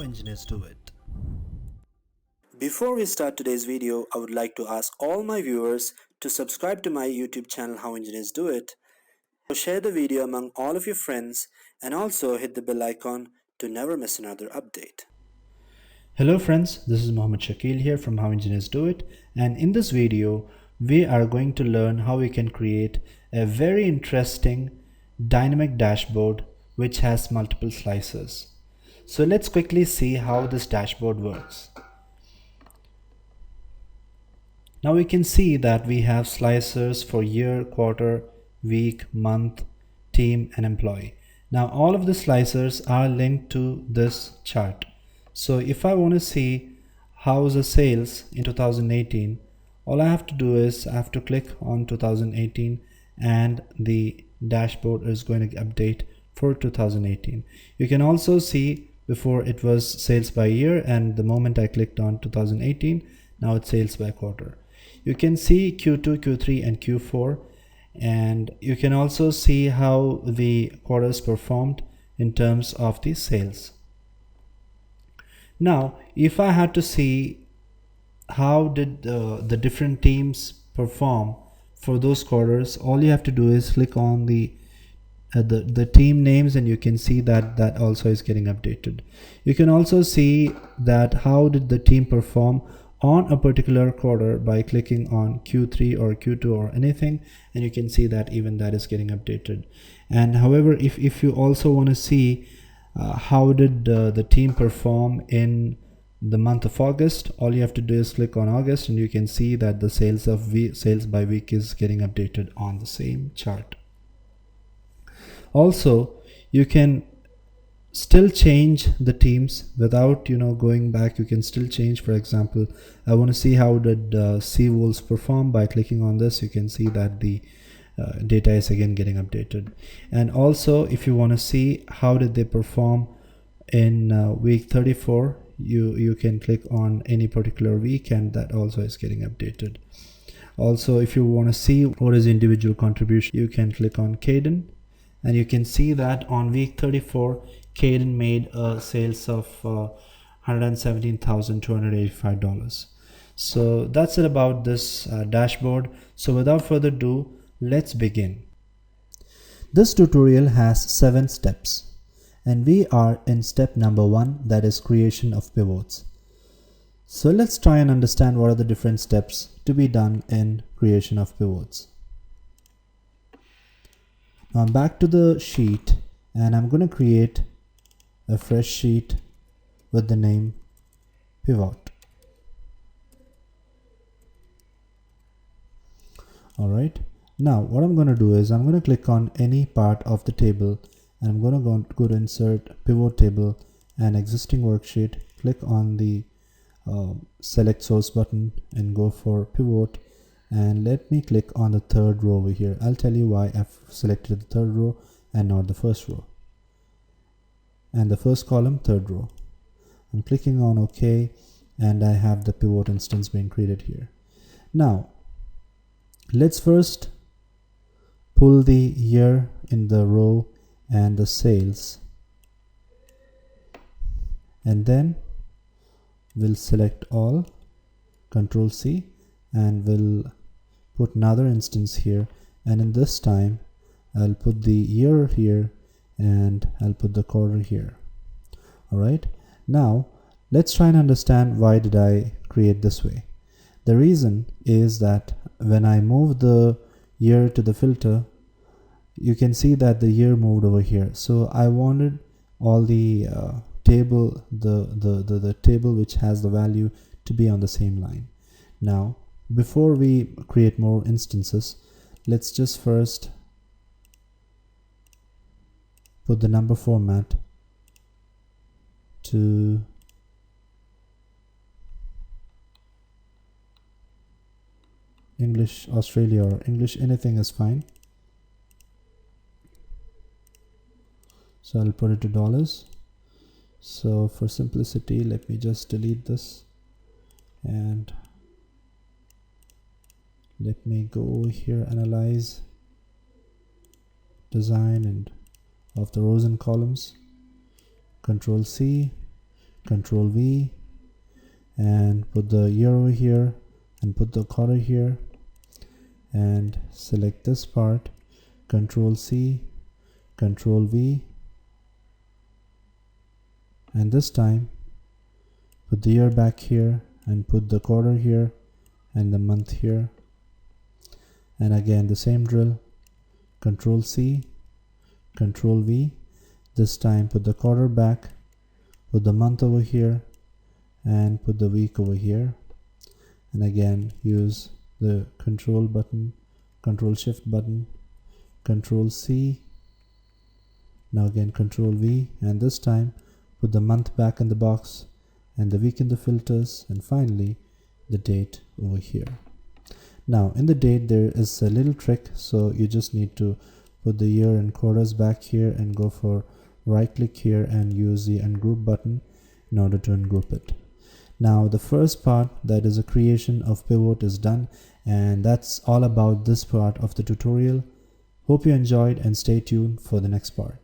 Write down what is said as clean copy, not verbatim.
engineers do it. Before we start today's video, I would like to ask all my viewers to subscribe to my YouTube channel How Engineers Do It. So share the video among all of your friends and also hit the bell icon to never miss another update. Hello friends, this is Mohammed Shakil here from How Engineers Do It, and in this video we are going to learn how we can create a very interesting dynamic dashboard which has multiple slices. So let's quickly see how this dashboard works. Now we can see that we have slicers for year, quarter, week, month, team and employee. Now all of the slicers are linked to this chart. So if I want to see how's the sales in 2018, all I have to do is I have to click on 2018 and the dashboard is going to update for 2018. You can also see before it was sales by year, and the moment I clicked on 2018, now it's sales by quarter. You can see Q2, Q3 and Q4, and you can also see how the quarters performed in terms of the sales. Now if I had to see how did the different teams perform for those quarters, all you have to do is click on the team names and you can see that that also is getting updated. You can also see that how did the team perform on a particular quarter by clicking on Q3 or Q2 or anything, and you can see that even that is getting updated. And however, if you also want to see how did the team perform in the month of August, all you have to do is click on August and you can see that the sales by week is getting updated on the same chart. Also, you can still change the teams without going back. You can still change. For example, I want to see how did Sea Wolves perform. By clicking on this, you can see that the data is again getting updated. And also if you want to see how did they perform in week 34, you can click on any particular week and that also is getting updated. Also, if you want to see what is individual contribution, you can click on Caden and you can see that on week 34 Caden made sales of $117,285. So that's it about this dashboard. So without further ado, let's begin. This tutorial has 7 steps and we are in step number 1, that is creation of pivots. So let's try and understand what are the different steps to be done in creation of pivots. Now I'm back to the sheet and I'm going to create a fresh sheet with the name pivot. Alright, now what I'm going to do is I'm going to click on any part of the table and I'm going to go to insert pivot table and existing worksheet, click on the select source button and go for pivot, and let me click on the third row over here. I'll tell you why I've selected the third row and not the first row, and the first column third row. I'm clicking on OK and I have the pivot instance being created here. Now let's first pull the year in the row and the sales, and then we'll select all, Control C, and we'll put another instance here, and in this time I'll put the year here and I'll put the quarter here. Alright, now let's try and understand why did I create this way. The reason is that when I move the year to the filter, you can see that the year moved over here. So I wanted all the table, the table which has the value to be on the same line. Now before we create more instances, let's just first put the number format to English Australia or English anything is fine. So I'll put it to dollars. So for simplicity, let me just delete this and let me go over here, analyze, design and of the rows and columns, Control C, Control V, and put the year over here, and put the quarter here, and select this part, Control C, Control V, and this time put the year back here, and put the quarter here, and the month here, and again the same drill, Control C, Control V, this time put the quarter back, put the month over here, and put the week over here, and again use the Control button, Control Shift button, Control C, now again Control V, and this time put the month back in the box and the week in the filters, and finally the date over here. Now in the date there is a little trick, so you just need to put the year and quarters back here and go for right click here and use the ungroup button in order to ungroup it. Now the first part, that is a creation of pivot, is done, and that's all about this part of the tutorial. Hope you enjoyed and stay tuned for the next part.